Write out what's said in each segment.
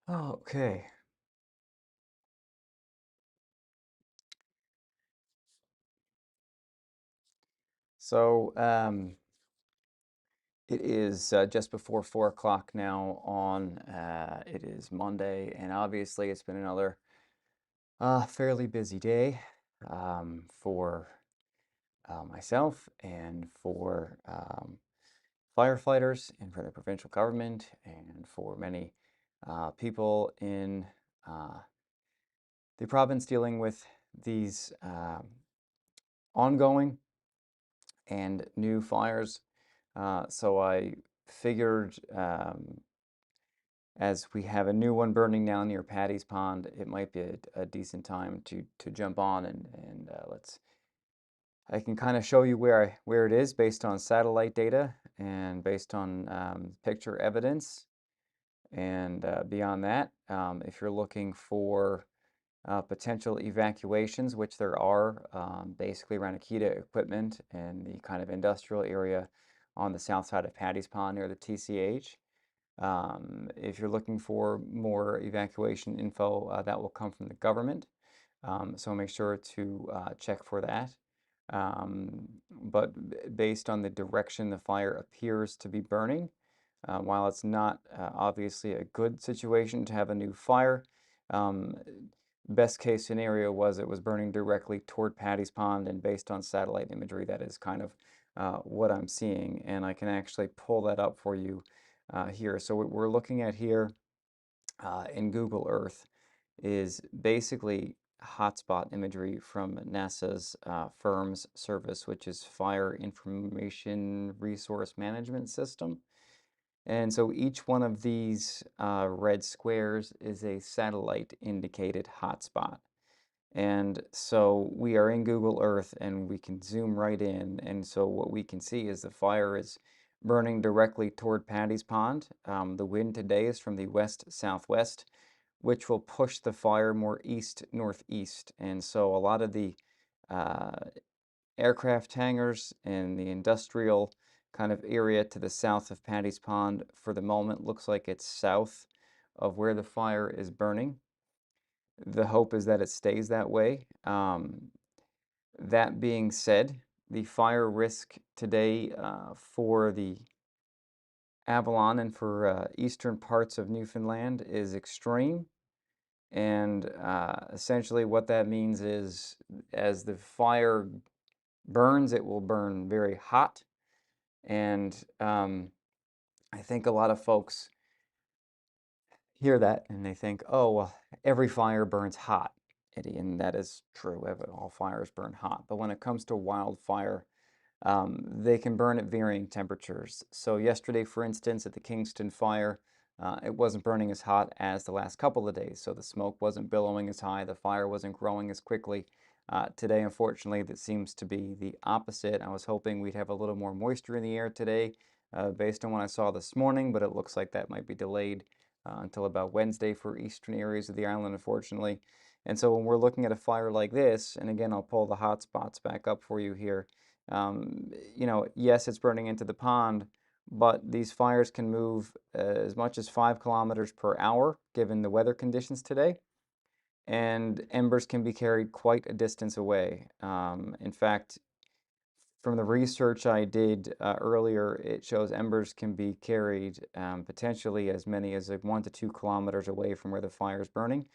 Okay. So it is just before 4 o'clock now on it is Monday, and obviously it's been another fairly busy day for myself and for firefighters and for the provincial government and for many people in uh, the province dealing with these ongoing and new fires. So I figured as we have a new one burning now near Paddy's Pond, it might be a decent time to jump on and I can kind of show you where it is based on satellite data and based on picture evidence. And beyond that, if you're looking for potential evacuations, which there are, basically around Akita equipment and the kind of industrial area on the south side of Paddy's Pond near the TCH. If you're looking for more evacuation info, that will come from the government. So make sure to check for that. But based on the direction the fire appears to be burning, while it's not obviously a good situation to have a new fire, um, best case scenario was it was burning directly toward Paddy's Pond, and based on satellite imagery, that is kind of what I'm seeing, and I can actually pull that up for you here. So what we're looking at here in Google Earth is basically hotspot imagery from NASA's FIRMS service, which is Fire Information Resource Management System. And so each one of these red squares is a satellite indicated hotspot. And so we are in Google Earth and we can zoom right in. And so what we can see is the fire is burning directly toward Paddy's Pond. The wind today is from the west-southwest, which will push the fire more east-northeast. And so a lot of the uh, aircraft hangars and the industrial kind of area to the south of Paddy's Pond for the moment looks like it's south of where the fire is burning. The hope is that it stays that way. That being said, the fire risk today for the Avalon and for eastern parts of Newfoundland is extreme. And essentially, what that means is as the fire burns, it will burn very hot. And I think a lot of folks hear that and they think, oh, well, every fire burns hot, Eddie, and that is true. All fires burn hot. But when it comes to wildfire, they can burn at varying temperatures. So yesterday, for instance, at the Kingston fire, it wasn't burning as hot as the last couple of days. So the smoke wasn't billowing as high, the fire wasn't growing as quickly. Today, unfortunately, that seems to be the opposite. I was hoping we'd have a little more moisture in the air today, based on what I saw this morning, but it looks like that might be delayed until about Wednesday for eastern areas of the island, unfortunately. And so when we're looking at a fire like this, and again, I'll pull the hot spots back up for you here. Yes, it's burning into the pond, but these fires can move as much as 5 kilometers per hour given the weather conditions today, and embers can be carried quite a distance away. In fact, from the research I did earlier, it shows embers can be carried potentially as many as 1 to 2 kilometers away from where the fire is burning.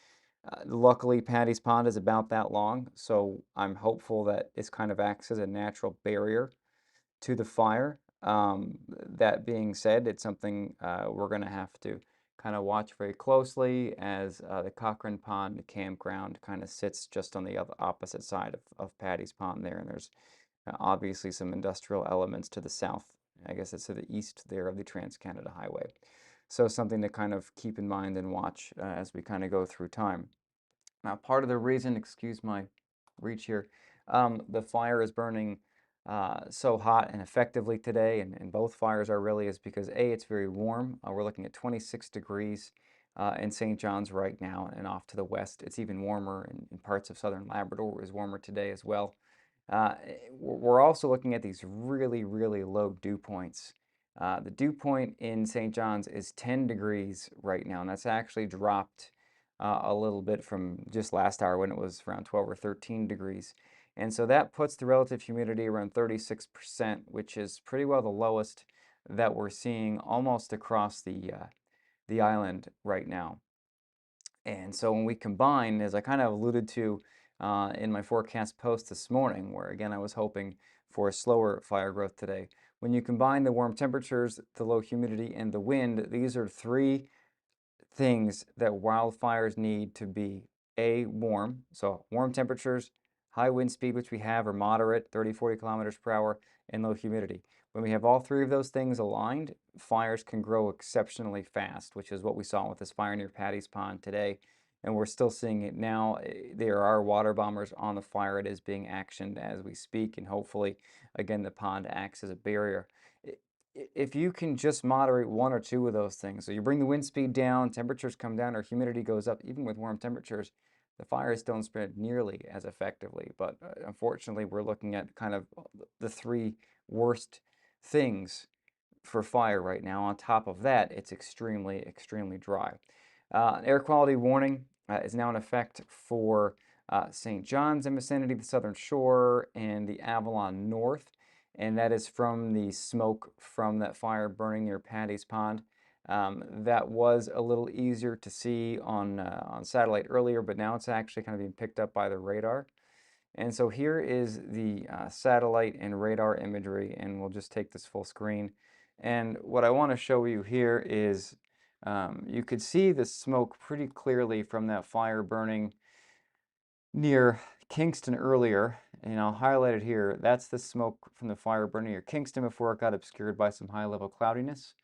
Luckily, Paddy's Pond is about that long, so I'm hopeful that this kind of acts as a natural barrier to the fire. That being said, it's something we're going to have to kind of watch very closely as the Cochrane Pond campground kind of sits just on the opposite side of Paddy's Pond there, and there's obviously some industrial elements to the south. I guess it's to the east there of the Trans-Canada Highway. So something to kind of keep in mind and watch as we kind of go through time. Now, part of the reason, excuse my reach here, the fire is burning so hot and effectively today, and both fires are really, is because A, it's very warm. We're looking at 26 degrees in St. John's right now, and off to the west, it's even warmer in parts of southern Labrador. It was warmer today as well. We're also looking at these really, really low dew points The dew point in St. John's is 10 degrees right now, and that's actually dropped a little bit from just last hour when it was around 12 or 13 degrees. And so that puts the relative humidity around 36%, which is pretty well the lowest that we're seeing almost across the island right now. And so when we combine, as I kind of alluded to in my forecast post this morning, where again I was hoping for a slower fire growth today, when you combine the warm temperatures, the low humidity, and the wind, these are three things that wildfires need to be warm, so warm temperatures, high wind speed, which we have, or moderate, 30, 40 kilometers per hour, and low humidity. When we have all three of those things aligned, fires can grow exceptionally fast, which is what we saw with this fire near Paddy's Pond today, and we're still seeing it now. There are water bombers on the fire. It is being actioned as we speak, and hopefully, again, the pond acts as a barrier. If you can just moderate one or two of those things, so you bring the wind speed down, temperatures come down, or humidity goes up, even with warm temperatures, the fires don't spread nearly as effectively. But unfortunately, we're looking at kind of the three worst things for fire right now. On top of that, it's extremely, extremely dry. Air quality warning is now in effect for St. John's and vicinity, the southern shore, and the Avalon North, and that is from the smoke from that fire burning near Paddy's Pond. That was a little easier to see on satellite earlier, but now it's actually kind of being picked up by the radar. And so here is the satellite and radar imagery, and we'll just take this full screen. And what I want to show you here is you could see the smoke pretty clearly from that fire burning near Kingston earlier, and I'll highlight it here. That's the smoke from the fire burning near Kingston before it got obscured by some high-level cloudiness,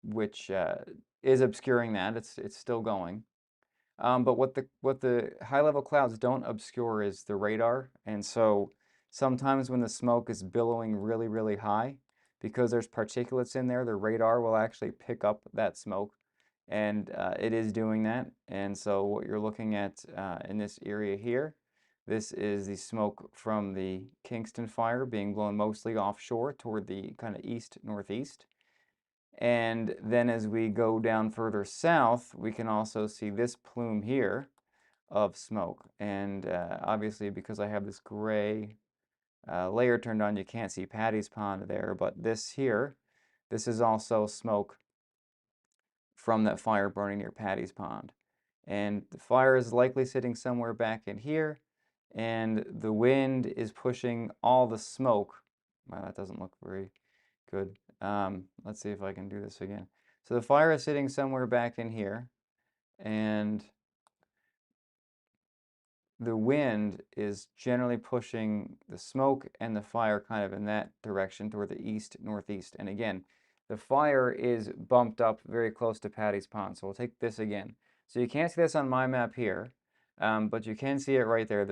which is obscuring that. It's still going. But what the high-level clouds don't obscure is the radar, and so sometimes when the smoke is billowing really, really high, because there's particulates in there, the radar will actually pick up that smoke, and it is doing that. And so what you're looking at in this area here, this is the smoke from the Kingston fire being blown mostly offshore toward the kind of east-northeast. And then as we go down further south, we can also see this plume here of smoke. And obviously, because I have this gray layer turned on, you can't see Paddy's Pond there. But this here, this is also smoke from that fire burning near Paddy's Pond. And the fire is likely sitting somewhere back in here. And the wind is pushing all the smoke. Wow, that doesn't look very good. Let's see if I can do this again. So the fire is sitting somewhere back in here, and the wind is generally pushing the smoke and the fire kind of in that direction toward the east-northeast. And again, the fire is bumped up very close to Paddy's Pond. So we'll take this again. So you can't see this on my map here, but you can see it right there.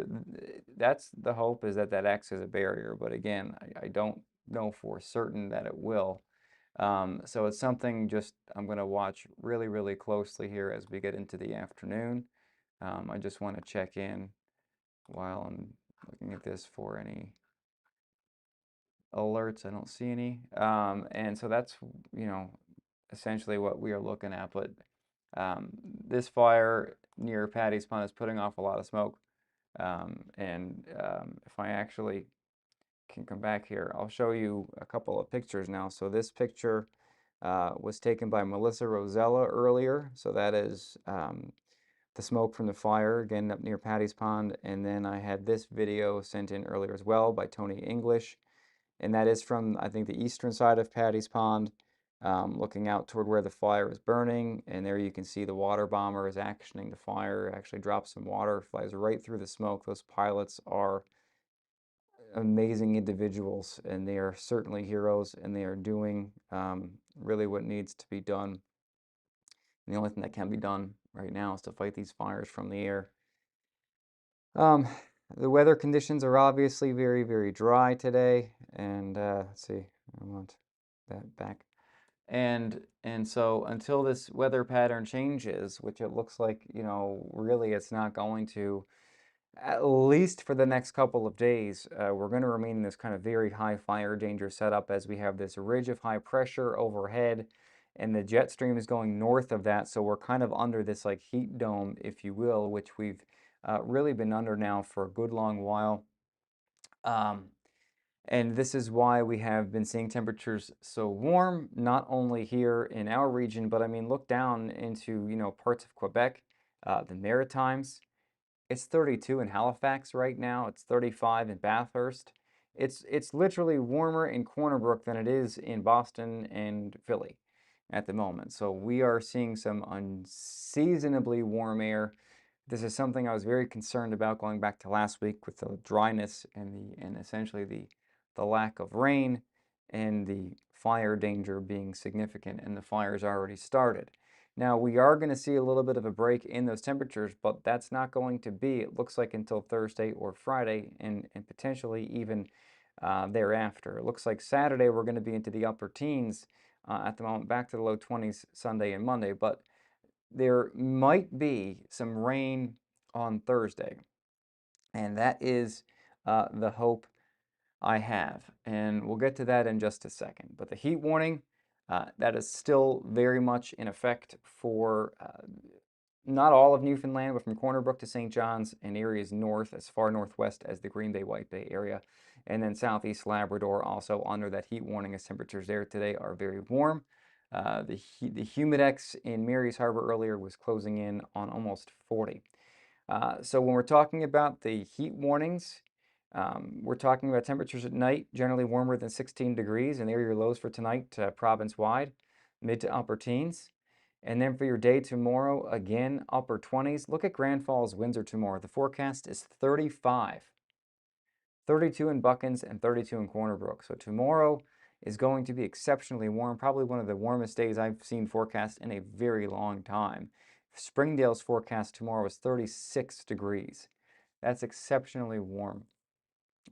That's the hope, is that that acts as a barrier. But again, I don't know for certain that it will. So it's something just I'm going to watch really, really closely here as we get into the afternoon. I just want to check in while I'm looking at this for any alerts. I don't see any. And so that's, essentially what we are looking at. But this fire near Paddy's Pond is putting off a lot of smoke. If I actually can come back here, I'll show you a couple of pictures now. So this picture was taken by Melissa Rosella earlier. So that is the smoke from the fire, again, up near Paddy's Pond. And then I had this video sent in earlier as well by Tony English. And that is from, I think, the eastern side of Paddy's Pond, looking out toward where the fire is burning. And there you can see the water bomber is actioning the fire, actually drops some water, flies right through the smoke. Those pilots are amazing individuals, and they are certainly heroes, and they are doing really what needs to be done. And the only thing that can be done right now is to fight these fires from the air. The weather conditions are obviously very, very dry today, and let's see, I want that back. And so until this weather pattern changes, which it looks like, really it's not going to, At least for the next couple of days, we're going to remain in this kind of very high fire danger setup as we have this ridge of high pressure overhead, and the jet stream is going north of that. So we're kind of under this like heat dome, if you will, which we've really been under now for a good long while. Um, and this is why we have been seeing temperatures so warm, not only here in our region, but I mean, look down into, parts of Quebec, the Maritimes. It's 32 in Halifax right now. It's 35 in Bathurst. It's literally warmer in Corner Brook than it is in Boston and Philly at the moment. So we are seeing some unseasonably warm air. This is something I was very concerned about going back to last week with the dryness and essentially the lack of rain and the fire danger being significant, and the fires already started. Now, we are going to see a little bit of a break in those temperatures, but that's not going to be, it looks like, until Thursday or Friday, and potentially even thereafter. It looks like Saturday we're going to be into the upper teens at the moment, back to the low 20s Sunday and Monday, but there might be some rain on Thursday, and that is the hope I have, and we'll get to that in just a second. But the heat warning, that is still very much in effect for not all of Newfoundland, but from Corner Brook to St. John's and areas north, as far northwest as the Green Bay White Bay area, and then southeast Labrador also under that heat warning, as temperatures there today are very warm. The humidex in Mary's Harbor earlier was closing in on almost 40. So when we're talking about the heat warnings, we're talking about temperatures at night generally warmer than 16 degrees, and there are your lows for tonight, province-wide, mid to upper teens. And then for your day tomorrow, again, upper 20s. Look at Grand Falls, Windsor tomorrow. The forecast is 35, 32 in Buckens, and 32 in Corner Brook. So tomorrow is going to be exceptionally warm, probably one of the warmest days I've seen forecast in a very long time. Springdale's forecast tomorrow is 36 degrees. That's exceptionally warm.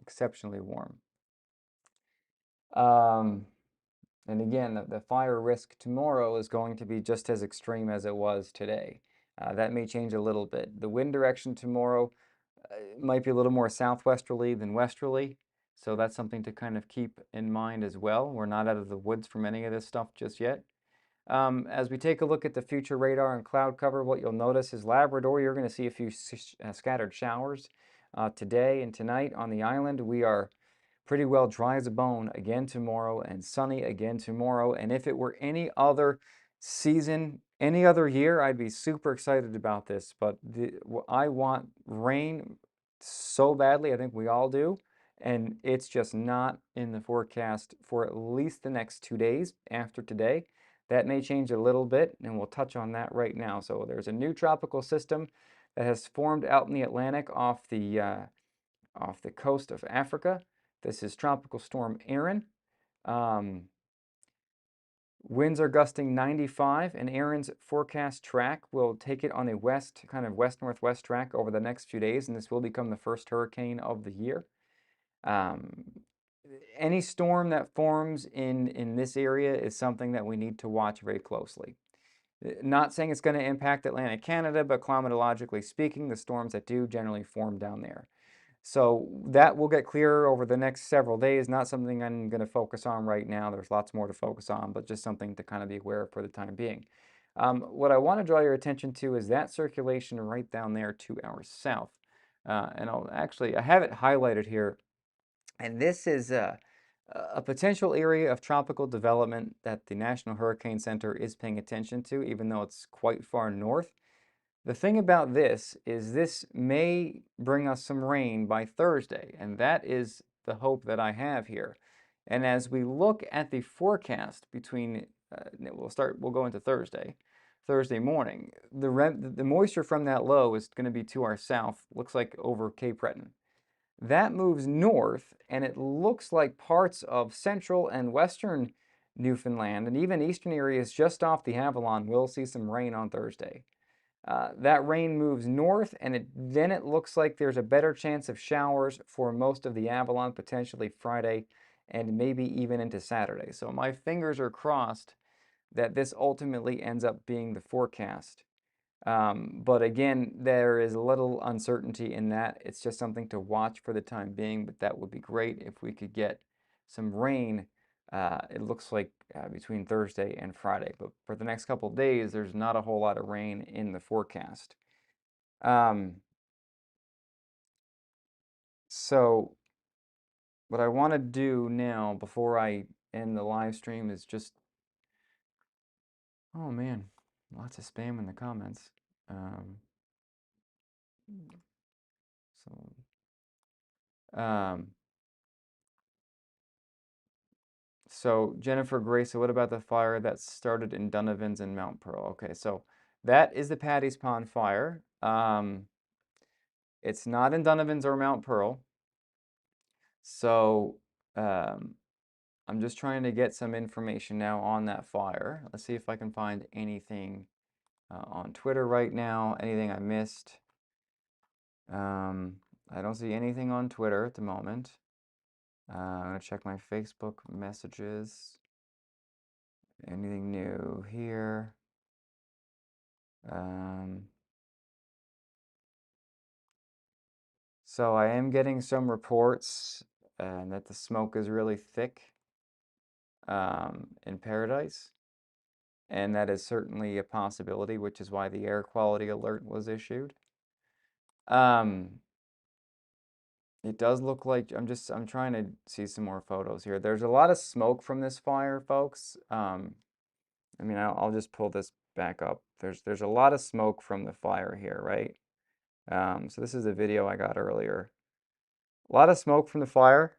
Exceptionally warm. Um, and again, the fire risk tomorrow is going to be just as extreme as it was today. That may change a little bit. The wind direction tomorrow might be a little more southwesterly than westerly, so that's something to kind of keep in mind as well. We're not out of the woods from any of this stuff just yet. As we take a look at the future radar and cloud cover, what you'll notice is Labrador, you're going to see a few scattered showers today and tonight on the island. We are pretty well dry as a bone again tomorrow and sunny again tomorrow. And if it were any other season, any other year, I'd be super excited about this. But I want rain so badly. I think we all do. And it's just not in the forecast for at least the next 2 days after today. That may change a little bit, and we'll touch on that right now. So there's a new tropical system that has formed out in the Atlantic off the coast of Africa. This is Tropical Storm Erin. Winds are gusting 95, and Erin's forecast track will take it on a kind of west-northwest track over the next few days, and this will become the first hurricane of the year. Um, any storm that forms in this area is something that we need to watch very closely. Not saying it's going to impact Atlantic Canada, but climatologically speaking, the storms that do generally form down there. So that will get clearer over the next several days. Not something I'm going to focus on right now. There's lots more to focus on, but just something to kind of be aware of for the time being. What I want to draw your attention to is that circulation right down there to our south. And I have it highlighted here. And this is a potential area of tropical development that the National Hurricane Center is paying attention to, even though it's quite far north. The thing about this is this may bring us some rain by Thursday, and that is the hope that I have here. And as we look at the forecast between, we'll go into Thursday morning, the moisture from that low is going to be to our south, looks like over Cape Breton. That moves north, and it looks like parts of central and western Newfoundland and even eastern areas just off the Avalon will see some rain on Thursday. That rain moves north, and then it looks like there's a better chance of showers for most of the Avalon, potentially Friday and maybe even into Saturday. So my fingers are crossed that this ultimately ends up being the forecast. But again, there is a little uncertainty in that. It's just something to watch for the time being, but that would be great if we could get some rain. It looks like between Thursday and Friday, but for the next couple of days, there's not a whole lot of rain in the forecast. So what I want to do now before I end the live stream is just, oh man, lots of spam in the comments. Um, so, um, so Jennifer Grace, so what about the fire that started in Dunavans and Mount Pearl? Okay, so that is the Paddy's Pond fire. It's not in Dunavans or Mount Pearl. So I'm just trying to get some information now on that fire. Let's see if I can find anything on Twitter right now, anything I missed. I don't see anything on Twitter at the moment. I'm going to check my Facebook messages. Anything new here? So I am getting some reports that the smoke is really thick in Paradise, and that is certainly a possibility, which is why the air quality alert was issued. It does look like, I'm trying to see some more photos here. There's a lot of smoke from this fire, folks. I mean, I'll just pull this back up. There's a lot of smoke from the fire here, right? So this is a video I got earlier. A lot of smoke from the fire.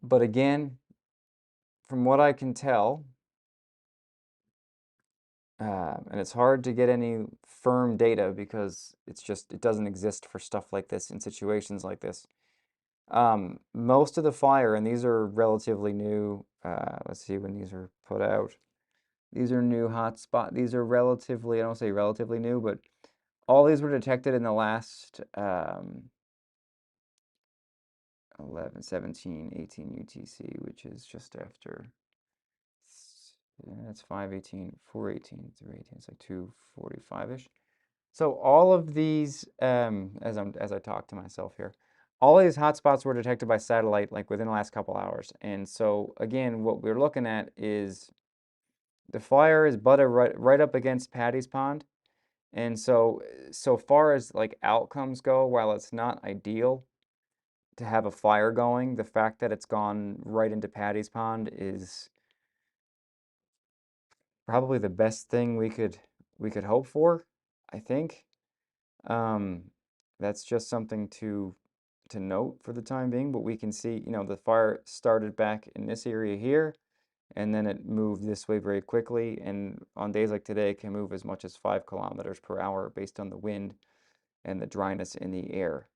But again, from what I can tell, and it's hard to get any firm data because it doesn't exist for stuff like this in situations like this. Most of the fire, and these are relatively new, let's see when these are put out. These are new hotspot. These are relatively, I don't say relatively new, but all these were detected in the last 11, 17, 18 UTC, which is just after, yeah, that's 518, 418, 318, it's like 245-ish. So all of these, as I talk to myself here, all of these hotspots were detected by satellite like within the last couple hours. And so again, what we're looking at is the fire is butted right up against Paddy's Pond. And so far as like outcomes go, while it's not ideal to have a fire going, the fact that it's gone right into Paddy's Pond is probably the best thing we could hope for, I think. That's just something to note for the time being, but we can see, the fire started back in this area here, and then it moved this way very quickly, and on days like today, it can move as much as 5 kilometers per hour based on the wind and the dryness in the air.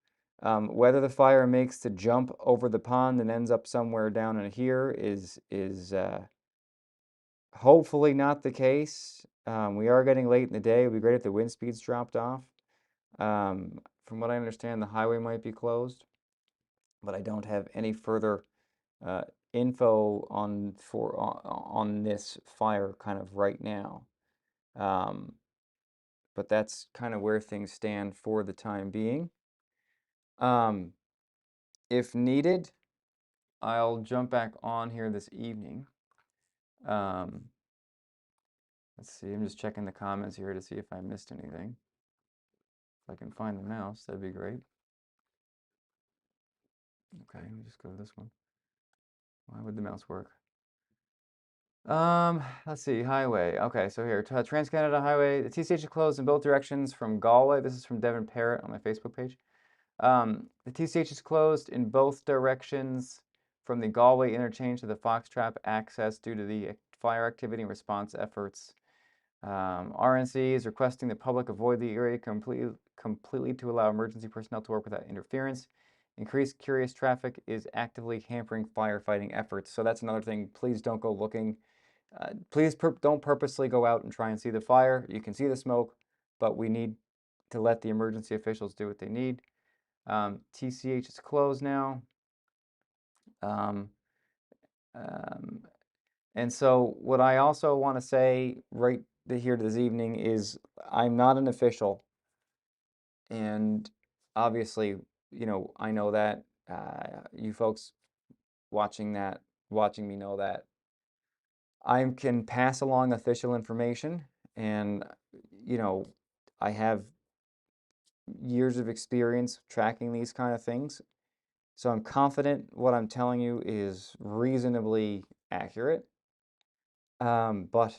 Whether the fire makes the jump over the pond and ends up somewhere down in here is hopefully not the case. We are getting late in the day. It would be great if the wind speeds dropped off. From what I understand, the highway might be closed, but I don't have any further uh, info on this fire kind of right now. But that's kind of where things stand for the time being. If needed, I'll jump back on here this evening. Let's see, I'm just checking the comments here to see if I missed anything. If I can find the mouse, that'd be great. Okay, let me just go to this one. Why would the mouse work? Let's see, highway. Okay, so here, Trans-Canada Highway. The TCH is closed in both directions from Galway. This is from Devin Parrott on my Facebook page. The TCH is closed in both directions from the Galway interchange to the Foxtrap access due to the fire activity and response efforts. RNC is requesting the public avoid the area completely to allow emergency personnel to work without interference. Increased curious traffic is actively hampering firefighting efforts. So that's another thing. Please don't go looking. Please don't purposely go out and try and see the fire. You can see the smoke, but we need to let the emergency officials do what they need. TCH is closed now. And so what I also want to say right here this evening is I'm not an official, and obviously, I know that you folks watching me know that I can pass along official information, and you know, I have years of experience tracking these kind of things. So I'm confident what I'm telling you is reasonably accurate. But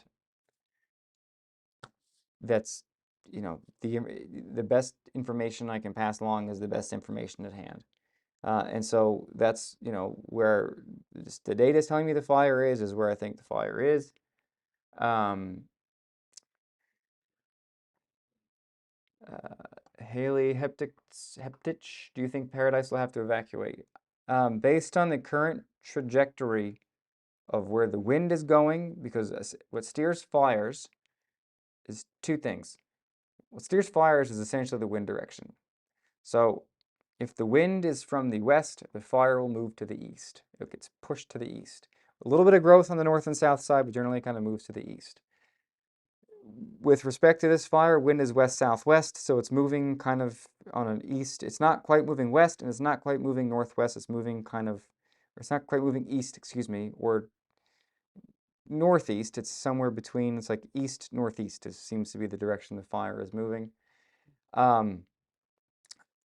that's, the best information I can pass along is the best information at hand. And so that's, where the data is telling me the fire is where I think the fire is. Um, Haley Heptich, do you think Paradise will have to evacuate? Based on the current trajectory of where the wind is going, because what steers fires is two things. What steers fires is essentially the wind direction. So if the wind is from the west, the fire will move to the east. It gets pushed to the east. A little bit of growth on the north and south side, but generally kind of moves to the east. With respect to this fire, wind is west-southwest, so it's moving kind of on an east. It's not quite moving west, and it's not quite moving northwest. It's moving kind of, or it's not quite moving east, excuse me, or northeast. It's somewhere between, it's like east-northeast seems to be the direction the fire is moving.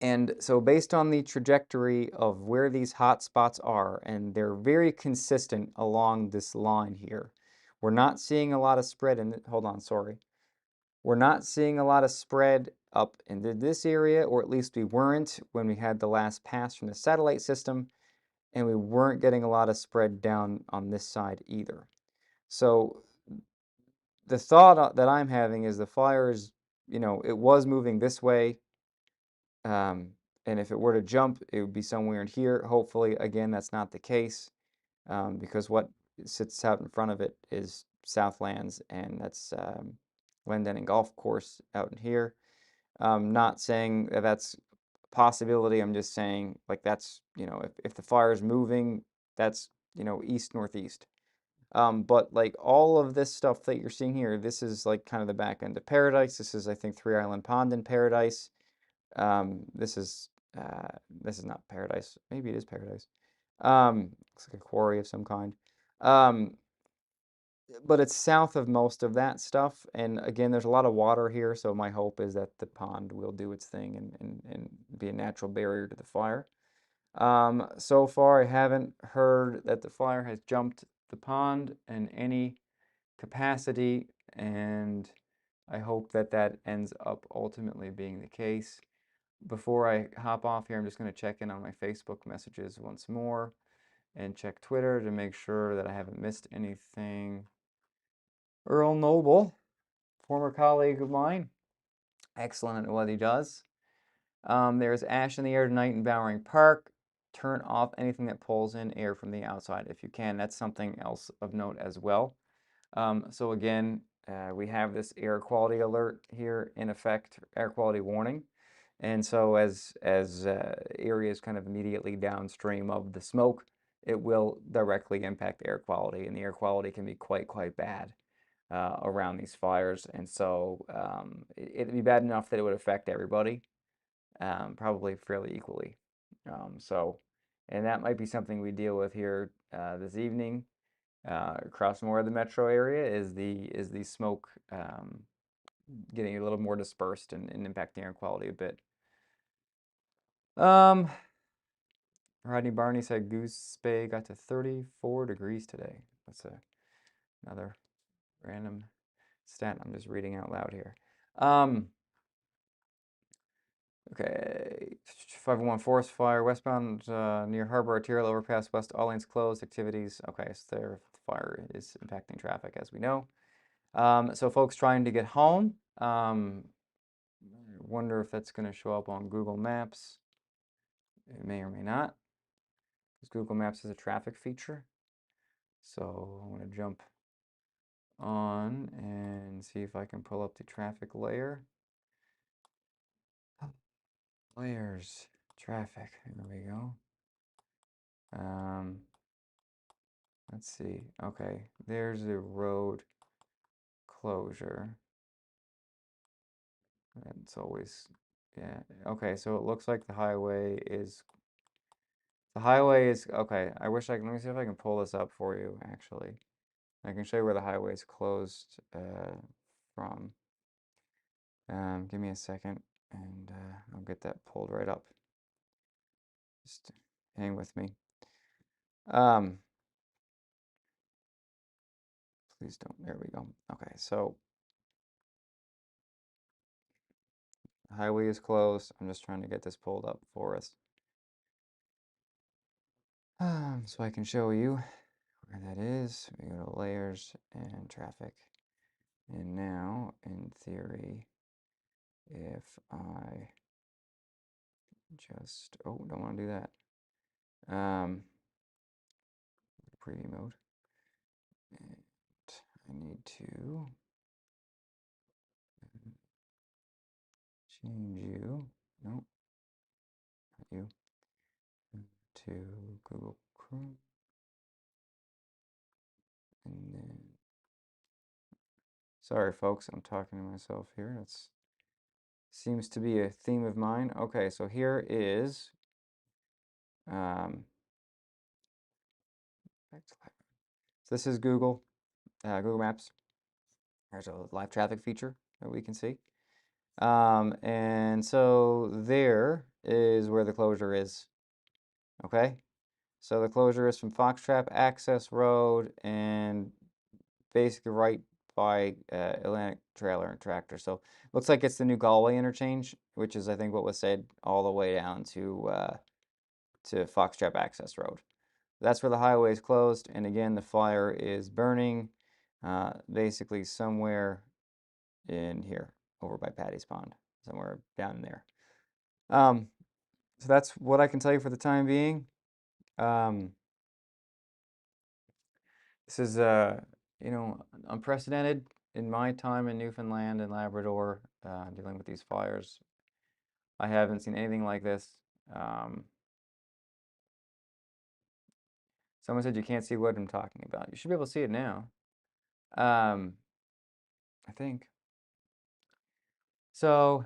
And so based on the trajectory of where these hot spots are, and they're very consistent along this line here, we're not seeing a lot of spread in, hold on, sorry. We're not seeing a lot of spread up into this area, or at least we weren't when we had the last pass from the satellite system, and we weren't getting a lot of spread down on this side either. So the thought that I'm having is the fire is, it was moving this way, and if it were to jump, it would be somewhere in here. Hopefully, again, that's not the case, because what sits out in front of it is Southlands, and that's Glendenning Golf Course out in here. Not saying that that's a possibility. I'm just saying, like, that's, if the fire is moving, that's, east northeast. But like all of this stuff that you're seeing here, this is like kind of the back end of Paradise. This is, I think, Three Island Pond in Paradise. This is not Paradise. Maybe it is Paradise. Looks like a quarry of some kind. But it's south of most of that stuff. And again, there's a lot of water here, so my hope is that the pond will do its thing and be a natural barrier to the fire. So far, I haven't heard that the fire has jumped the pond in any capacity, and I hope that that ends up ultimately being the case. Before I hop off here, I'm just going to check in on my Facebook messages once more and check Twitter to make sure that I haven't missed anything. Earl Noble, former colleague of mine, excellent at what he does. There's ash in the air tonight in Bowering Park. Turn off anything that pulls in air from the outside if you can. That's something else of note as well. So again, we have this air quality alert here in effect, air quality warning. And so as areas kind of immediately downstream of the smoke, it will directly impact air quality, and the air quality can be quite bad around these fires. And so it'd be bad enough that it would affect everybody, probably fairly equally. And that might be something we deal with here this evening across more of the metro area. Is the smoke getting a little more dispersed and impacting air quality a bit. Rodney Barney said Goose Bay got to 34 degrees today. That's another random stat I'm just reading out loud here. Okay, 501 forest fire westbound near Harbor Arterial Overpass West. All lanes closed. Activities. Okay, so the fire is impacting traffic, as we know. So folks trying to get home. Wonder if that's going to show up on Google Maps. It may or may not, because Google Maps has a traffic feature. So I'm going to jump on and see if I can pull up the traffic layer. Layers, traffic, there we go. Let's see, okay, there's the road closure. And it's always, yeah. Okay, so it looks like the highway is okay. I wish I can, let me see if I can pull this up for you, actually. I can show you where the highway is closed from. Give me a second, and I'll get that pulled right up. Just hang with me. Um, please don't, there we go. Okay, so the highway is closed. I'm just trying to get this pulled up for us. So I can show you where that is. We go to layers and traffic. And now, in theory, if I just, oh, don't want to do that. Preview mode. And I need to change you, nope, not you, to Google Chrome. And then, sorry folks, I'm talking to myself here. That's seems to be a theme of mine. Okay, so here is, so this is Google Maps. There's a live traffic feature that we can see. And so there is where the closure is. Okay, so the closure is from Foxtrap Access Road and basically right by Atlantic Trailer and Tractor. So looks like it's the new Galway interchange, which is I think what was said all the way down to Foxtrap Access Road. That's where the highway is closed, and again the fire is burning basically somewhere in here, over by Paddy's Pond, somewhere down there. So that's what I can tell you for the time being. This is, you know, unprecedented in my time in Newfoundland and Labrador, dealing with these fires. I haven't seen anything like this. Someone said you can't see what I'm talking about. You should be able to see it now. I think. So,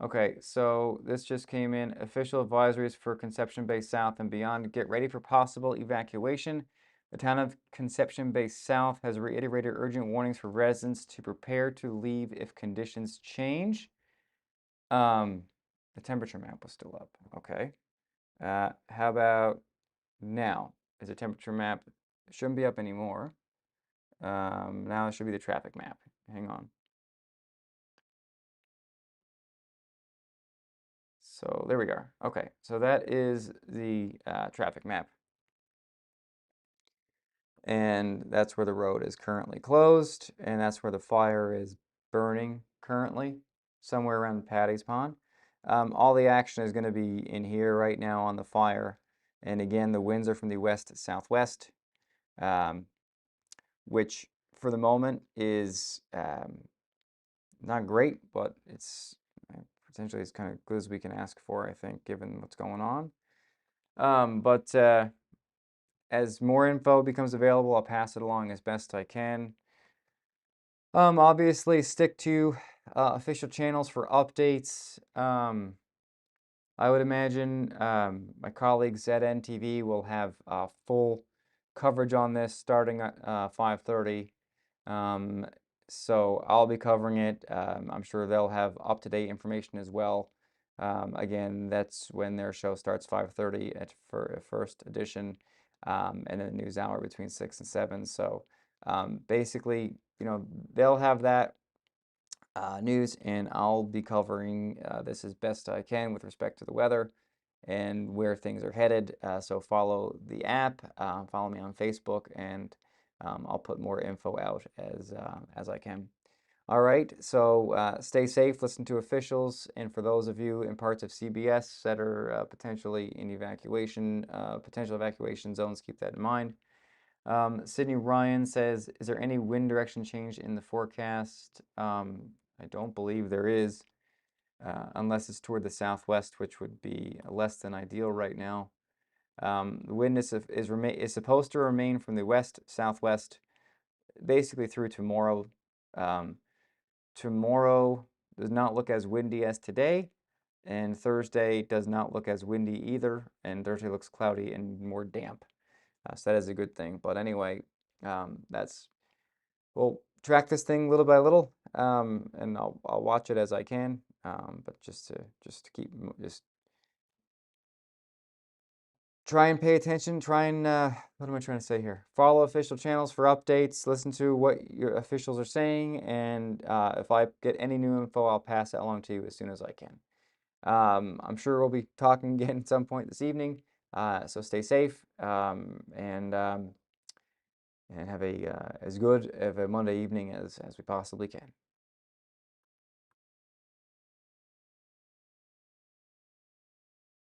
okay, so this just came in. Official advisories for Conception Bay South and beyond. Get ready for possible evacuation. The town of Conception Bay South has reiterated urgent warnings for residents to prepare to leave if conditions change. The temperature map was still up. Okay. How about now? Is the temperature map? It shouldn't be up anymore. Now it should be the traffic map. Hang on. So there we go. Okay, so that is the traffic map. And that's where the road is currently closed, and that's where the fire is burning currently, somewhere around Paddy's Pond. All the action is going to be in here right now on the fire. And again, the winds are from the west to southwest, which for the moment is not great, but it's potentially as kind of good as we can ask for, I think, given what's going on. But as more info becomes available, I'll pass it along as best I can. Obviously, stick to official channels for updates. I would imagine my colleagues at NTV will have full coverage on this starting at 5:30. So I'll be covering it. I'm sure they'll have up-to-date information as well. Again, that's when their show starts 5:30 for first edition, and then the news hour between 6 and 7. So basically, you know, they'll have that news, and I'll be covering this as best I can with respect to the weather and where things are headed. So follow the app, follow me on Facebook, and I'll put more info out as I can. All right, so stay safe, listen to officials, and for those of you in parts of CBS that are potentially in potential evacuation zones, keep that in mind. Sydney Ryan says, is there any wind direction change in the forecast? I don't believe there is, unless it's toward the southwest, which would be less than ideal right now. The wind is supposed to remain from the west southwest basically through tomorrow. Um, Tomorrow does not look as windy as today, and Thursday does not look as windy either, and Thursday looks cloudy and more damp. So that is a good thing. But anyway, that's we'll track this thing little by little, and I'll watch it as I can. But just to keep just try and pay attention. Try and what am I trying to say here? Follow official channels for updates. Listen to what your officials are saying, and if I get any new info, I'll pass it along to you as soon as I can. I'm sure we'll be talking again at some point this evening. So stay safe, and have a as good of a Monday evening as we possibly can.